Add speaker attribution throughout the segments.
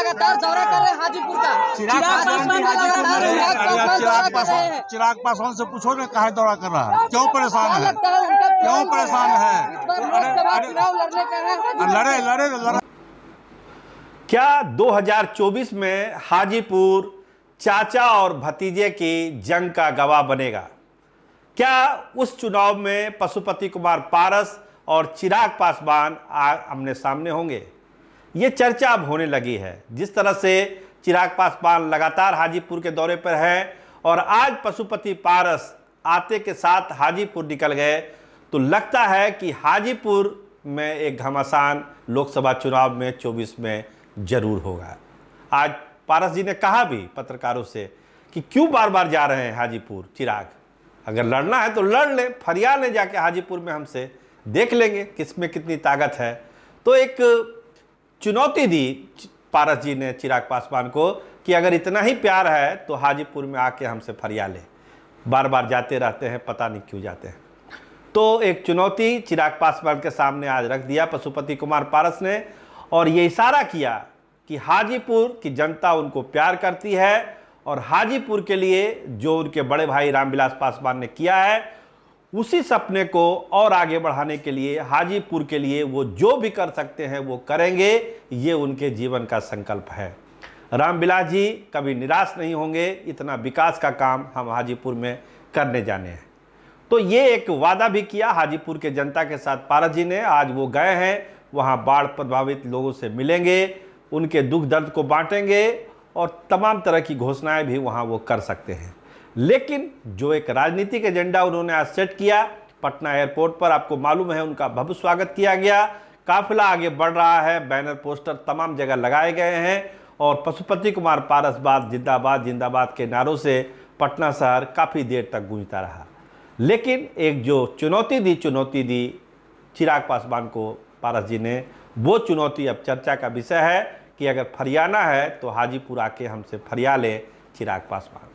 Speaker 1: लगातार दौरा कर रहे हैं हाजीपुर का। चिराग
Speaker 2: पासवान से पूछो ना काहे दौरा कर रहा है, क्यों परेशान है, क्यों परेशान है? लड़े।
Speaker 3: क्या 2024 में हाजीपुर चाचा और भतीजे की जंग का गवाह बनेगा? क्या उस चुनाव में पशुपति कुमार पारस और चिराग पासवान आमने सामने होंगे? ये चर्चा अब होने लगी है। जिस तरह से चिराग पासवान लगातार हाजीपुर के दौरे पर हैं और आज पशुपति पारस आते के साथ हाजीपुर निकल गए, तो लगता है कि हाजीपुर में एक घमासान लोकसभा चुनाव में 24 में जरूर होगा। आज पारस जी ने कहा भी पत्रकारों से कि क्यों बार बार जा रहे हैं हाजीपुर चिराग, अगर लड़ना है तो लड़ लें, फरिया लें जाके हाजीपुर में, हमसे देख लेंगे किसमें कितनी ताकत है। तो एक चुनौती दी पारस जी ने चिराग पासवान को कि अगर इतना ही प्यार है तो हाजीपुर में आके हमसे फरिया ले, बार बार जाते रहते हैं, पता नहीं क्यों जाते हैं। तो एक चुनौती चिराग पासवान के सामने आज रख दिया पशुपति कुमार पारस ने, और ये इशारा किया कि हाजीपुर की जनता उनको प्यार करती है और हाजीपुर के लिए जो उनके बड़े भाई रामविलास पासवान ने किया है, उसी सपने को और आगे बढ़ाने के लिए हाजीपुर के लिए वो जो भी कर सकते हैं वो करेंगे। ये उनके जीवन का संकल्प है। रामविलास जी कभी निराश नहीं होंगे, इतना विकास का काम हम हाजीपुर में करने जाने हैं। तो ये एक वादा भी किया हाजीपुर के जनता के साथ पारस जी ने। आज वो गए हैं, वहाँ बाढ़ प्रभावित लोगों से मिलेंगे, उनके दुख दर्द को बांटेंगे और तमाम तरह की घोषणाएं भी वहाँ वो कर सकते हैं। लेकिन जो एक राजनीतिक एजेंडा उन्होंने आज सेट किया, पटना एयरपोर्ट पर आपको मालूम है उनका भव्य स्वागत किया गया, काफिला आगे बढ़ रहा है, बैनर पोस्टर तमाम जगह लगाए गए हैं और पशुपति कुमार पारस बाद जिंदाबाद जिंदाबाद के नारों से पटना शहर काफ़ी देर तक गूंजता रहा। लेकिन एक जो चुनौती दी चिराग पासवान को पारस जी ने, वो चुनौती अब चर्चा का विषय है कि अगर फरियाना है तो हाजीपुर आके हमसे फरिया ले चिराग पासवान।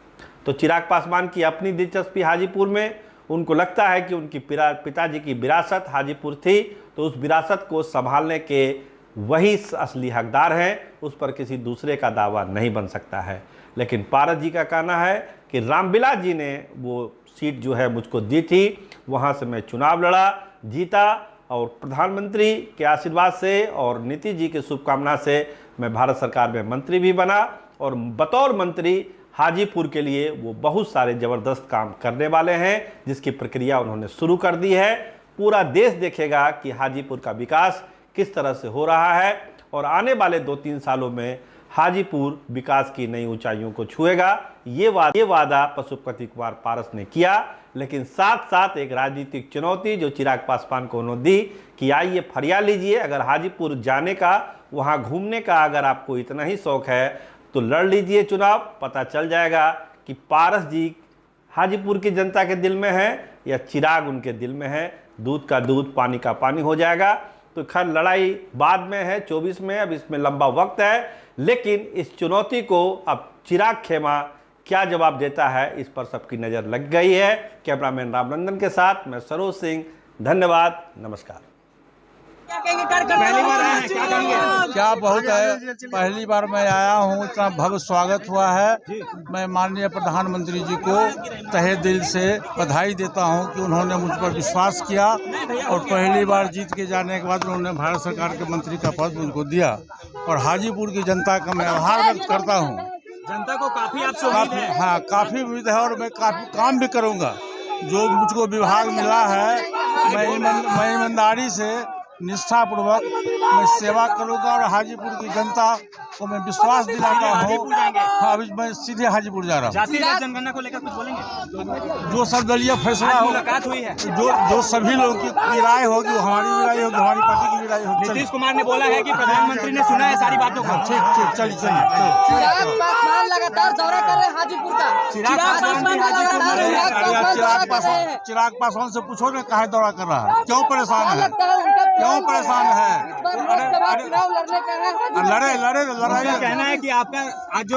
Speaker 3: तो चिराग पासवान की अपनी दिलचस्पी हाजीपुर में, उनको लगता है कि उनकी पिताजी की विरासत हाजीपुर थी, तो उस विरासत को संभालने के वही असली हकदार हैं, उस पर किसी दूसरे का दावा नहीं बन सकता है। लेकिन पारस जी का कहना है कि रामविलास जी ने वो सीट जो है मुझको दी थी, वहाँ से मैं चुनाव लड़ा, जीता और प्रधानमंत्री के आशीर्वाद से और नीतीश जी के शुभकामना से मैं भारत सरकार में मंत्री भी बना और बतौर मंत्री हाजीपुर के लिए वो बहुत सारे ज़बरदस्त काम करने वाले हैं, जिसकी प्रक्रिया उन्होंने शुरू कर दी है। पूरा देश देखेगा कि हाजीपुर का विकास किस तरह से हो रहा है और आने वाले 2-3 सालों में हाजीपुर विकास की नई ऊंचाइयों को छुएगा। ये वादा पशुपति कुमार पारस ने किया। लेकिन साथ साथ एक राजनीतिक चुनौती जो चिराग पासवान को उन्होंने दी कि आइए फरिया लीजिए, अगर हाजीपुर जाने का, वहाँ घूमने का अगर आपको इतना ही शौक है तो लड़ लीजिए चुनाव, पता चल जाएगा कि पारस जी हाजीपुर की जनता के दिल में है या चिराग उनके दिल में है। दूध का दूध, पानी का पानी हो जाएगा। तो खैर लड़ाई बाद में है, 24 में, अब इसमें लंबा वक्त है। लेकिन इस चुनौती को अब चिराग खेमा क्या जवाब देता है, इस पर सबकी नज़र लग गई है। कैमरामैन रामनंदन के साथ मैं सरोज सिंह, धन्यवाद, नमस्कार।
Speaker 1: पहली बार आए हैं, क्या कहेंगे?
Speaker 2: क्या बहुत है, पहली बार मैं आया हूँ, इतना भव्य स्वागत हुआ है। मैं माननीय प्रधानमंत्री जी को तहे दिल से बधाई देता हूँ कि उन्होंने मुझ पर विश्वास किया और पहली बार जीत के जाने के बाद उन्होंने भारत सरकार के मंत्री का पद मुझको दिया। और हाजीपुर की जनता का मैं आभार व्यक्त करता हूँ।
Speaker 1: जनता को काफी आपसे उम्मीद है।
Speaker 2: हाँ, काफ़ी उम्मीद है और मैं काफ़ी काम भी करूँगा। जो मुझको विभाग मिला है, मैं ईमानदारी से, निष्ठापूर्वक मैं सेवा करूंगा और हाजीपुर की जनता को मैं विश्वास दिलाता हूँ। हाँ, अभी मैं सीधे हाजीपुर जा रहा हूँ।
Speaker 1: जातिगत जनगणना को लेकर कुछ बोलेंगे?
Speaker 2: जो सर्वदलीय फैसला हो,
Speaker 1: मुलाकात हुई है,
Speaker 2: जो सभी लोगों की राय होगी, हमारी भी राय होगी, हमारी पार्टी की भी राय होगी।
Speaker 1: नीतीश कुमार ने बोला है कि प्रधानमंत्री ने सुना है सारी बातों को।
Speaker 2: ठीक, चलिए।
Speaker 1: चिराग पासवान लगातार दौरा कर रहे हैं हाजीपुर का।
Speaker 2: चिराग पासवान से पूछो ना काहे दौरा कर रहा है, क्यों परेशान है, क्यों परेशान है? लड़े।
Speaker 1: कहना है कि आपका आज जो